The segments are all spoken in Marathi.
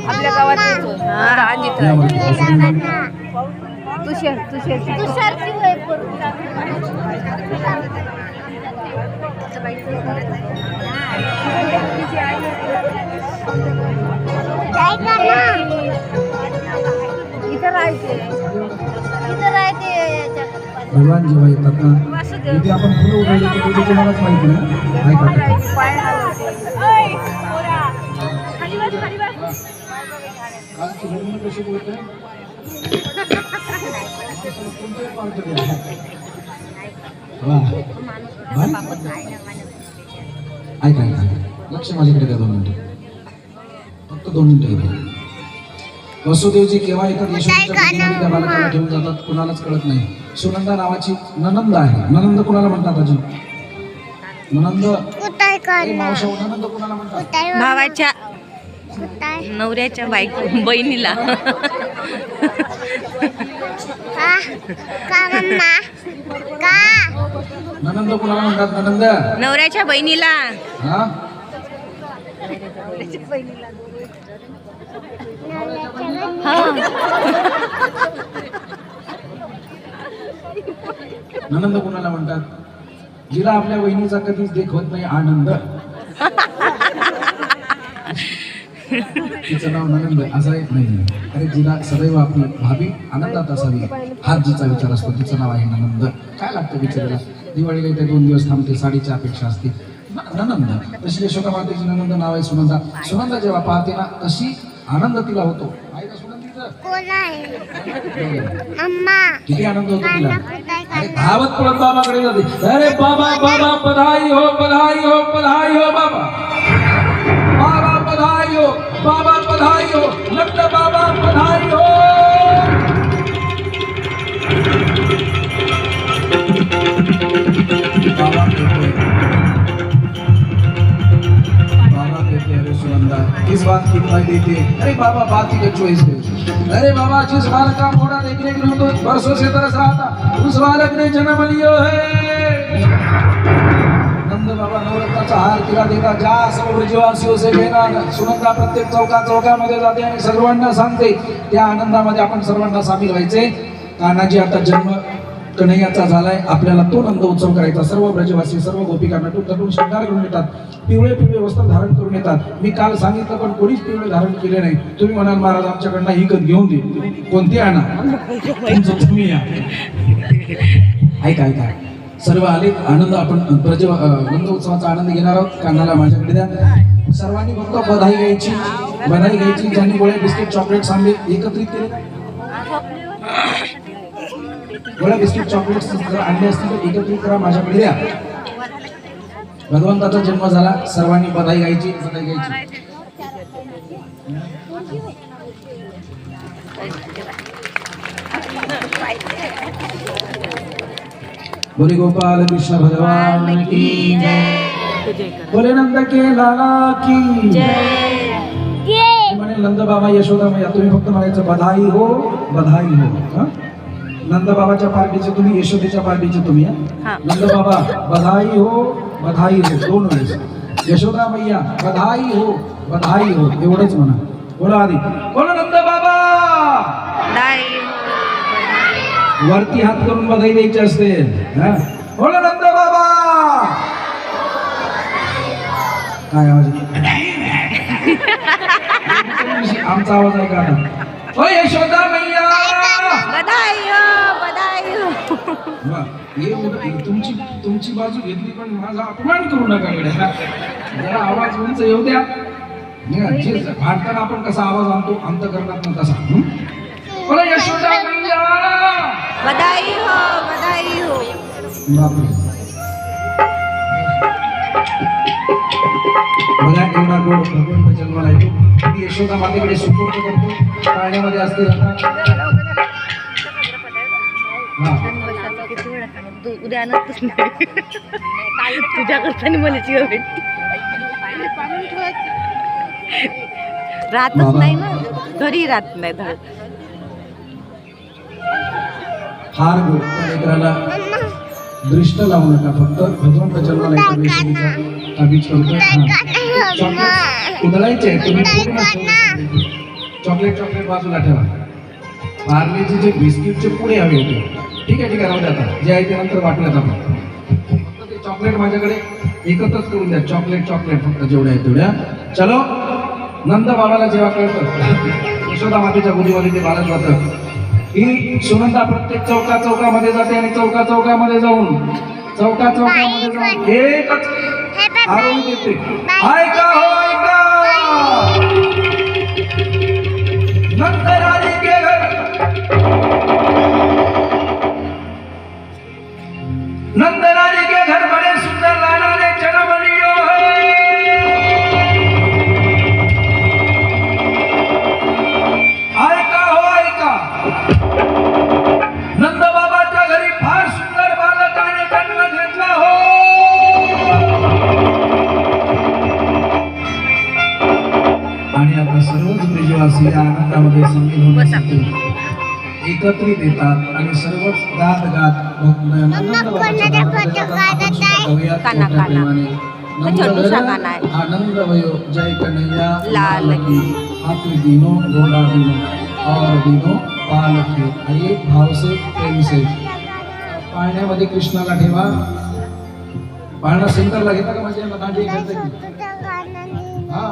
आपल्या गावात तुषारची वय करून इथं राहते भगवान जेव्हा येतात ना इथे आपण फुलं उधळली की तिथे कोणालाच माहिती नाही कालची घडणी कशी बोलते ऐका ऐका लक्ष माझ्याकडे द्या 2 मिनिटं फक्त 2 मिनिटं घ्या वसुदेवजी केव्हा येतात यशोदेवीच्या कुटुंबाने त्या बालकाला घेऊन जातात कुणालाच कळत नाही सुनंदा नावाची ननंद आहे ननंद कुणाला म्हणतात आजी ननंद ननंद कुणाला म्हणतात भावाच्या नवऱ्याच्या बायको बहिणीला ननंद कुणाला म्हणतात ननंद नवऱ्याच्या बहिणीला हा ननंद कुणाला म्हणतात जिला आपल्या वहिनीचा कधीच देखवत नाही आनंद तिचं नाव ननंद असं एक नाही अरे जिला सदैव आपली भाभी आनंदात असावी हाच जिचा विचार असतो तिचं नाव आहे ननंद काय लागतं विचारायला दिवाळीला इथे 2 दिवस थांबते साडीची अपेक्षा असते ननंद तशी यशोदा मातेची ननंद नाव आहे सुनंदा सुनंदा जेव्हा पाहते ना तशी आनंद तिला होतो आहे का सुनंदीचं किती आनंद होतो तिला अरे धावत पळत बाबाकडे जाते अरे बाबा बाबा बधाई हो बधाई हो बधाई हो बाबा बाबा बधाई हो बाबा बधाई हो नंद बाबा बधाई हो बाबा कहते अरे सुनंदा किस बात की दुहाई देते अरे बाबा बात ही का चॉइस है अरे बाबा जिस बालक का घोड़ा देखने के लिए तो वर्षों से तरस रहा था उस बालक ने जन्म लियो है नंद बाबा नवरत्नाचा हार तिला देता ज्या सर्व ब्रजवासियों से घेणार सुनंदा प्रत्येक चौकामध्ये जाते आणि सर्वांना सांगते त्या आनंदामध्ये आपण सर्वांना सामील व्हायचे कान्हाजी आता जन्म कन्हैयाचा झालाय आपल्याला तो नंद उत्सव करायचा सर्व ब्रजवासी सर्व गोपिका नटून नटून शृंगार करून येतात पिवळे वस्त्र धारण करून येतात मी काल सांगितलं पण कोणीच पिवळे धारण केले नाही तुम्ही म्हणाल महाराज आमच्याकडनं ही कत घेऊन दे कोणती आणा तुम्ही या ऐका ऐका सर्व आले आनंद आपण नंद उत्सवाचा आनंद घेणार आहोत कानाला माझ्याकडे द्या सर्वांनी फक्त बधाई घ्यायची ज्यांनी गोळ्या बिस्किट चॉकलेट्स आणले एकत्रित केले गोळ्या बिस्किट चॉकलेट्स जर आणले असतील तर एकत्रित करा माझ्याकडे द्या भगवंताचा जन्म झाला सर्वांनी बधाई घ्यायची बोले गोपाल कृष्ण भगवान की जय बोले नंद के लाला की जय म्हणे नंद बाबा यशोदा मैया तुम्ही फक्त म्हणायचं बधाई हो हा नंद बाबाच्या पार्टीचे तुम्ही यशोदेच्या पार्टीचे तुम्ही नंद बाबा बधाई हो 2 वेळेस यशोदा मैया बधाई हो एवढंच म्हणा बोला आधी बोला नंद बाबा वरती हात करून बधाई द्यायची असते बोला नंद बाबा काय आवाज आमचा आवाज आहे का आता यशोदा मैया बधाई तुमची बाजू घेतली पण माझा अपमान करू नका जरा आवाज उंच येऊ द्या भांडताना आपण कसा आवाज आणतो अंतकरणात तसा बोला यशोदा मैया बधाई हो बापरे बघा एवढा गोड भगवंत जन्माला येतो मी यशोदा मातेकडे सुपूर्द करतो पाण्यामध्ये असते उद्या आणतच नाही तुझ्या करताना मला जीव भेटते राहतच नाही ना घरी राहत नाही धड हार गोड लेकराला दृष्ट लावू नका फक्त भगवंत जन्माला येतो ताबीज करतो उधळायचे तुम्ही पूर्ण चॉकलेट चॉकलेट बाजूला ठेवा. पार्लेचे जे बिस्किटचे पुढे हवे होते. ठीक आहे राहू द्या. आता जे आहे ते नंतर वाटल्यात आपण. फक्त ते चॉकलेट माझ्याकडे एकत्रच करून द्या. चॉकलेट फक्त जेवढे आहेत तेवढ्या. चलो. नंद बाबाला जेव्हा कळतं यशोदा मातेच्या गुडीमध्ये ते बालक जातं ही सुनंदा प्रत्येक चौकामध्ये जाते आणि चौकामध्ये जाऊन एकच आरोळी देते. ऐका हो ऐका. नंद रानी के घर बड़े सुंदर लाला ने जन्म लियो है. ऐका हो ऐका. नंद बाबाच्या घरी फार सुंदर बालकाने जन्म घेतला हो. आणि आता सर्वच ब्रिजवासी या आनंदामध्ये सामील होण्यासाठी एकत्रित येतात आणि सर्वच गात आनंद भयो जय कन्हैया लाल की. हाथी दीनो घोड़ा दीनो और दीनो पाल की. एक भाव से प्रेम से पाळण्यामध्ये कृष्णाला ठेवा. पाळणा सेंटरला घेता का म्हणजे दांडी खेळता हा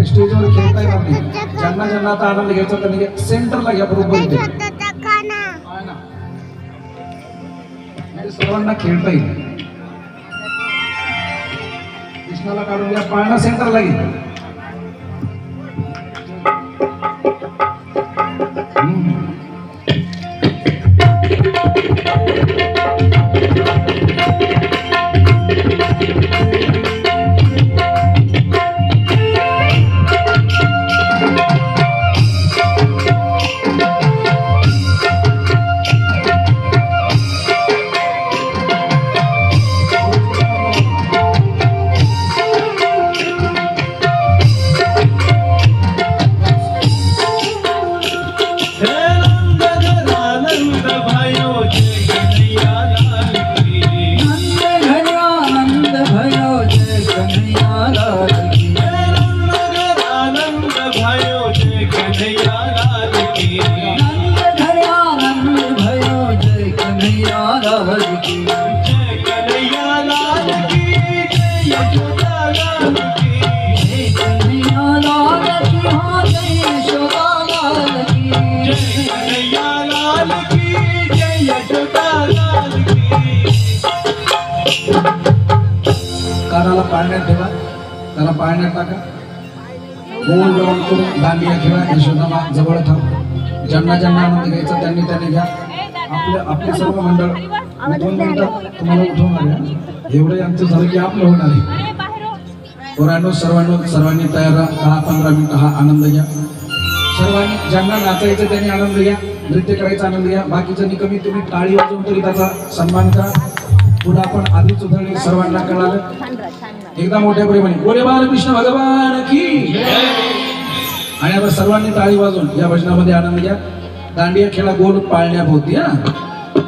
स्टेजवर खेळता येणार नाही. ज्यांना आता आनंद घ्यायचा त्यांनी सेंटरला घ्या. बरोबर सर्वांना खेळता येईल. कृष्णाला काढून घ्या. पाळणा सेंटरला घे. कानाला पाळण्यात ठेवा. त्याला पाळण्यात टाका. गोल राऊंड करून दांडिया खेळा. यशोदा जवळ थांब. ज्यांना आनंद घ्यायचा त्यांनी घ्या. आपले सर्व मंडळ उठवून मिळतात. तुम्हाला उठवणार आहे. एवढं यांचं झालं की आपलं होणार आहे. पोरांनो सर्वांनी तयार राहा. 10-15 मिनिटं हा आनंद घ्या. सर्वांनी ज्यांना नाचायचं त्यांनी आनंद घ्या. नृत्य करायचा आनंद घ्या. बाकीच्यांनी कमी तुम्ही टाळी वाजवून तरी त्याचा सन्मान करा. पुढे आपण आधीच उधळली सर्वांना कळालं. एकदा मोठ्या प्रेमाने बोले बालकृष्ण भगवान की. आणि आता सर्वांनी टाळी वाजवून या भजनामध्ये आनंद घ्या. दांडिया खेळा गोल पाळण्याभोवती.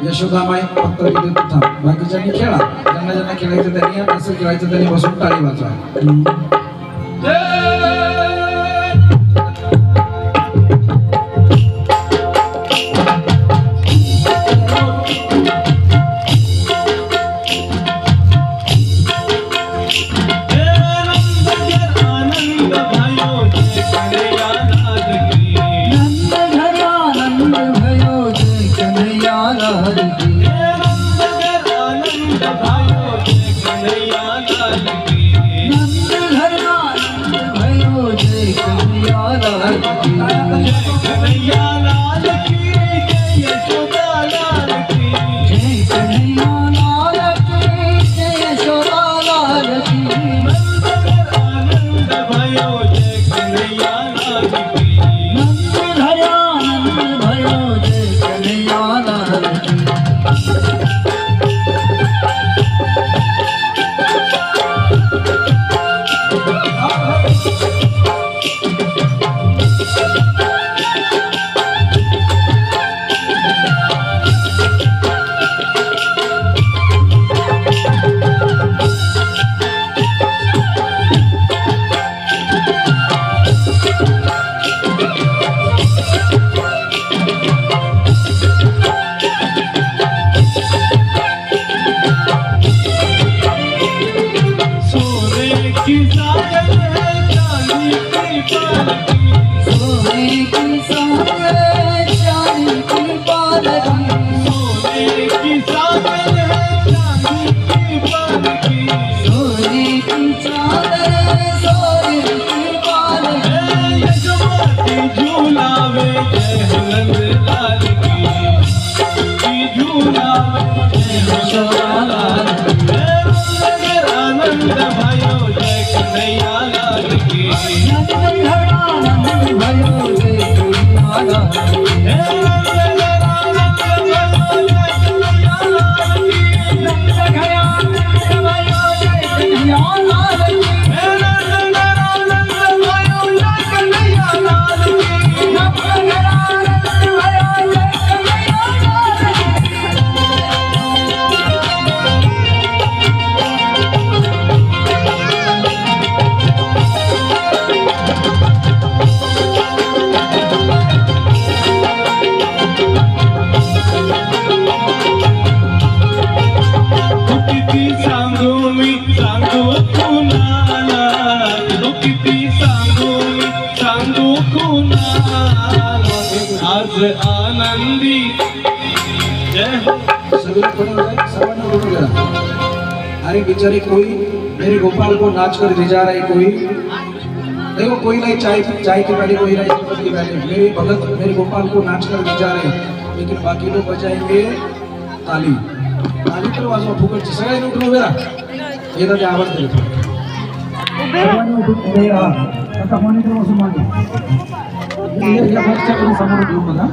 यशोदामाई फक्त तिथे थांब. बाकीच्यांनी खेळा. ज्यांना खेळायचं त्यांनी कसं खेळायचं त्यांनी बसून टाळी वाजवा. किती सांगू मी सांगू कुणाला, किती सांगू मी सांगू कुणाला, आज आनंदी जय हो. सगळे खड़े हो जाए, सर्वांना उठो जरा. अरे बेचारे कोई मेरे गोपाल को नाच कर ले जा रहे कोई, देखो कोई नहीं, चाय के पहले कोई नहीं, शरबत के पहले मेरे भगत मेरे गोपाल को नाच कर ले जा रहे, लेकिन बाकी लोग बजाएंगे ताली. ताली तर वाजवा फुकटची. सगळ्यांनी उठून उभे राहा. येतात ते आवाज देतो. सर्वांनी उठून उभे राहा. आता मॉनिटर बसून मागे. या बसच्या समोर घेऊन बघा.